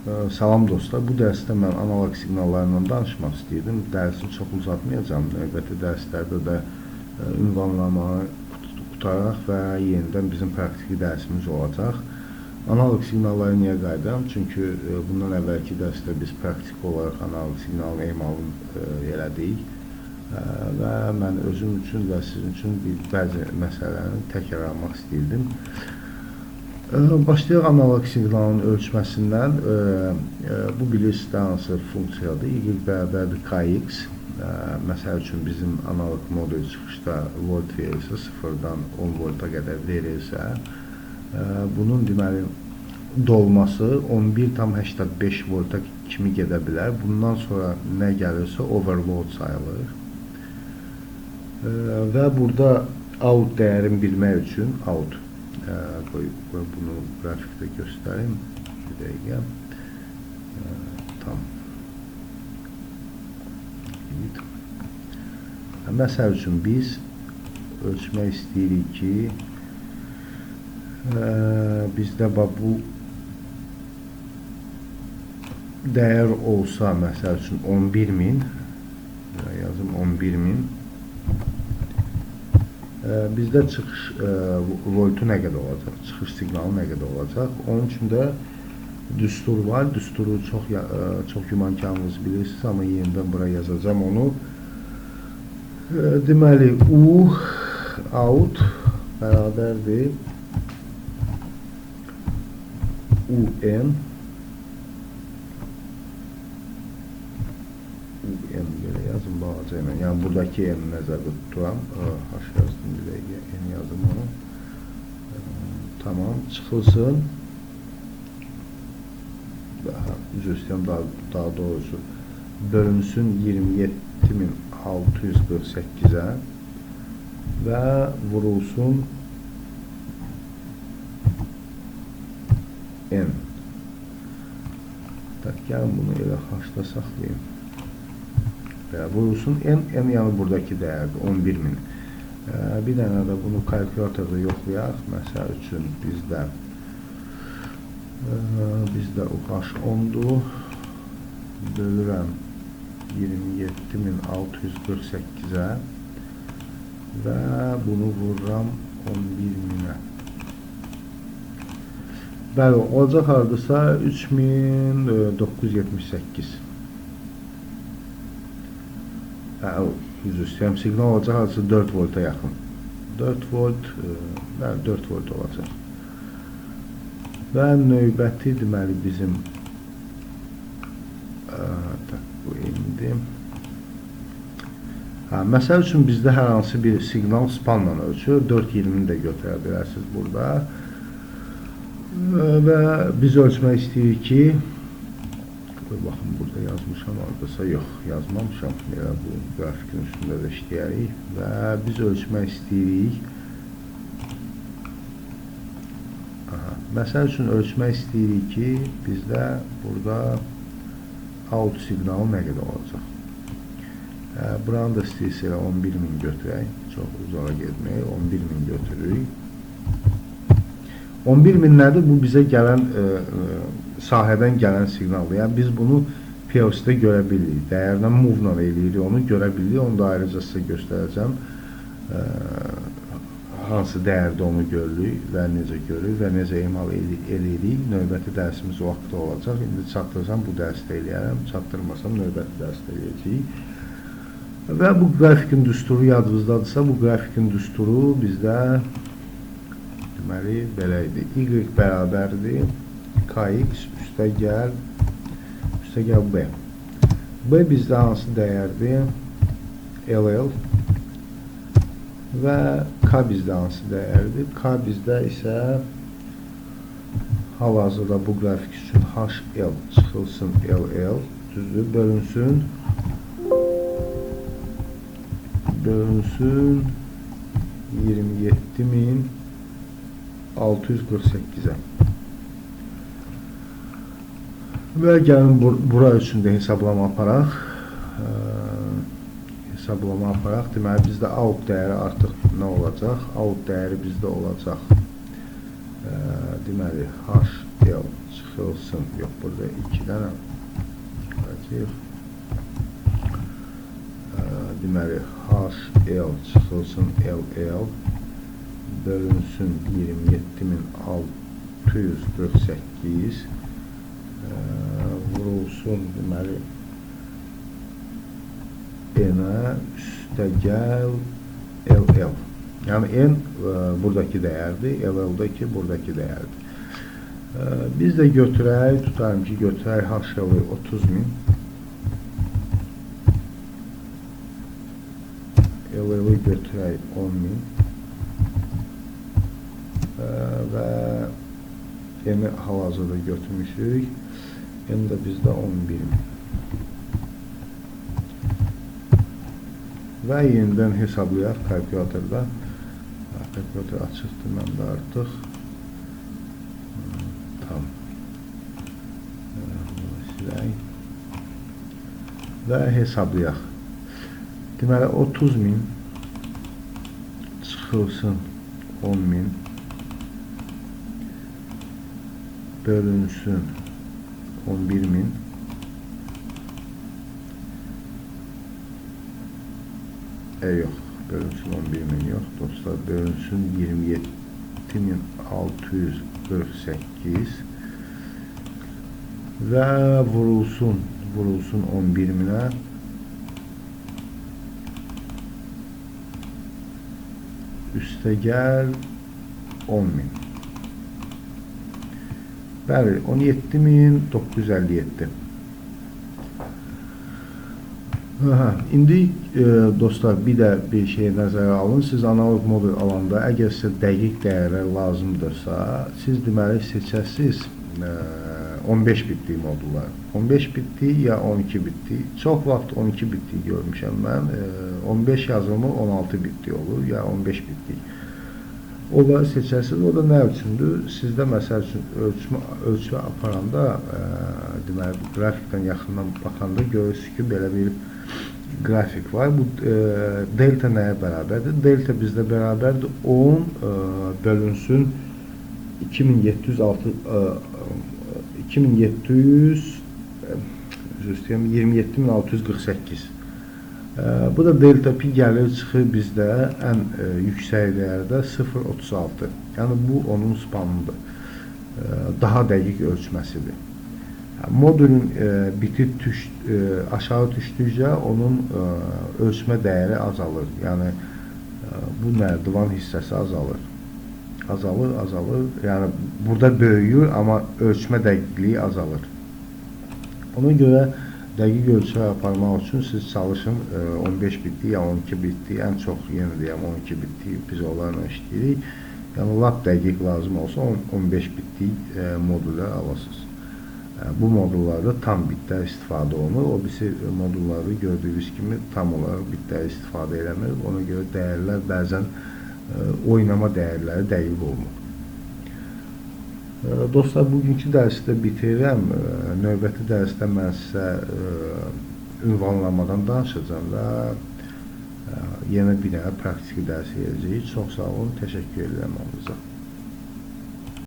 Salam dostlar, bu dərsdə mən analog siqnallarından danışmaq istəyirdim. Dərsi çox uzatmayacağım. Növbəti dərslərdə də ünvanlamanı qutaraq və yenidən bizim praktiki dərsimiz olacaq. Analog siqnalları niyə qayıdıram? Çünki bundan əvvəlki dərsdə biz praktik olaraq analog siqnalın emalını elədik və mən özüm üçün və sizin üçün bəzi məsələlərini təkrarlamaq istəyirdim. Başlayaq analog siqnalın ölçməsindən. Bu bilirsiniz hansı funksiyadır? Y bərabərdir Kx. Məsəl üçün bizim analog modul çıxışda volt verirsə, 0-dan 10 volta qədər verirsə, bunun deməli dolması 11,85 volta kimi gedə bilər. Bundan sonra nə gəlirsə overload sayılır. Və burada out dəyərini bilmək üçün out bunu grafikdə göstəreyim. Bir dəqiqə. Tam. Məsəl üçün biz ölçmək istəyirik ki, bizdə bu dəyər olsa, məsəl üçün 11.000, yazım 11.000, bizdə çıxış voltu nə qədər olacaq, çıxış siqnalı nə qədər olacaq. Onun üçün də düstur var. Düsturu çox gümankarınız bilirsiniz, amma yenidən bura yazacağım onu. Deməli, U out bərabərdir UN belə yazım balaca ilə. Yəni buradakı N nəzərdə tuturam. H yazdım bir dəqiqə. N yazdım onu. Tamam. Çıxılsın. Üzr istəyirəm, daha doğrusu bölünsün 27.648-ə və vurulsun N. Gəlin bunu elə H-da saxlayayım. Vurulsun N yəni buradakı dəyərdir, 11.000. Bir dənə də bunu kalkulatorda yoxlayaq. Məsəl üçün bizdə H10-dur. Bölürəm 27.648-ə və bunu vururam 11.000-ə. Bəli, olacaq hardasa 3.978. Üzr siqnal olacaq hardasa 4 volta yaxın. 4 volt, 4 volt olacaq. Və növbəti deməli bizim bu indi. Məsəl üçün bizdə hər hansı bir siqnal spanla ölçür. 4.20-ni də götürə bilərsiniz burada. Və biz ölçmək istəyirik ki, baxın burada yazmışam, oradasa yox, yazmamışam. Bu grafikin üstündə də işləyərik və biz ölçmək istəyirik. Məsəl üçün ölçmək istəyirik ki, bizdə burada out siqnalı nə qədər olacaq. Buranı da istəyirsə elə 11.000 götürək, çox uzağa getmək, 11.000 götürürük. 11.000 nədir? Bu bizə gələn sahədən gələn siqnaldır. Yəni biz bunu PLC-də görə bilirik. Dəyərlə move-la eləyirik, onu görə bilirik. Onu da ayrıca sizə göstərəcəm. Hansı dəyərdə onu görürük və necə görürük və necə emal eləyirik. Növbəti dərsimiz o vaxtda olacaq. İndi çatdırsam bu dərsdə eləyərəm, çatdırmasam növbəti dərsdə eləyəcəyik. Və bu qrafikin düsturu yadınızdadırsa, bu qrafikin düsturu bizdə deməli belə idi. Y bərabərdir Kx üstəgəl B. B bizdə hansı dəyərdir? LL. Və K bizdə hansı dəyərdir? K bizdə isə hal-hazırda bu qrafik üçün HL çıxılsın LL düzdür, bölünsün 27.648-ə. Və gəlin bura üçün də hesablama aparaq. Deməli bizdə out dəyəri artıq nə olacaq? Out dəyəri bizdə olacaq. Deməli HL çıxılsın. Yox, burada 2 dənə olacaq. Deməli, HL çıxılsın LL bölünsün 27.648 vurulsun deməli N-ə üstəgəl LL. Yəni N buradakı dəyərdir, LL-dəki buradakı dəyərdir. Biz də götürək, tutarım ki, götürək HL-i 30.000, LL-i götürək 10.000 və N-i hal-hazırda götürmüşük. N də bizdə 11.000. Və yenidən hesablayaq kalkulatorda. Kalkulator açıqdır məndə artıq. Tam. Silək. Və hesablayaq. Deməli 30.000 çıxılsın 10.000 bölünsün 11.000 yox, bölünsün 11.000 yox dostlar, bölünsün 27.648 və vurulsun 11.000-ə üstəgəl 10.000. Bəli, 17.957. İndi dostlar, bir də bir şey nəzərə alın. Siz analog model alanda, əgər sizə dəqiq dəyərlər lazımdırsa, siz deməli seçəsiniz 15 bitlik modullar. 15 bitlik ya 12 bitlik. Çox vaxt 12 bitlik görmüşəm mən. 15 yazılımı 16 bitlik olur ya 15 bitlik. Onları seçəsiniz. O da nə üçündür? Sizdə məsəl üçün ölçmə aparanda, deməli, qrafikdən yaxından baxanda görürsünüz ki, belə bir qrafik var. Bu delta nəyə bərabərdir? Delta bizdə bərabərdir 10 bölünsün 27.648. Bu da delta pi gəlir çıxır bizdə ən yüksək dəyərdə 0.36. Yəni bu onun spanıdır. Daha dəqiq ölçməsidir. Modulün biti aşağı düşdükcə onun ölçmə dəyəri azalır. Yəni bu nərdivan hissəsi azalır. Azalır. Yəni burada böyüyür, amma ölçmə dəqiqliyi azalır. Ona görə dəqiq ölçü aparmaq üçün siz çalışın 15 bitlik ya 12 bitlik, ən çox yenə deyəm 12 bitlik biz onlarla işləyirik. Yəni lap dəqiq lazım olsa 15 bitlik modullar alasınız. Bu modullarda tam bitlər istifadə olunur. O birisi modulları gördüyünüz kimi tam olaraq bitlər istifadə eləmir. Ona görə dəyərlər bəzən oynama dəyərləri dəqiq olmur. Dostlar, bugünkü dərsi də bitirirəm. Növbəti dərsdə mən sizə ünvanlamadan danışacağım və yenə bir dənə praktiki dərs verəcəyik. Çox sağ olun, təşəkkür edirəm hamınıza.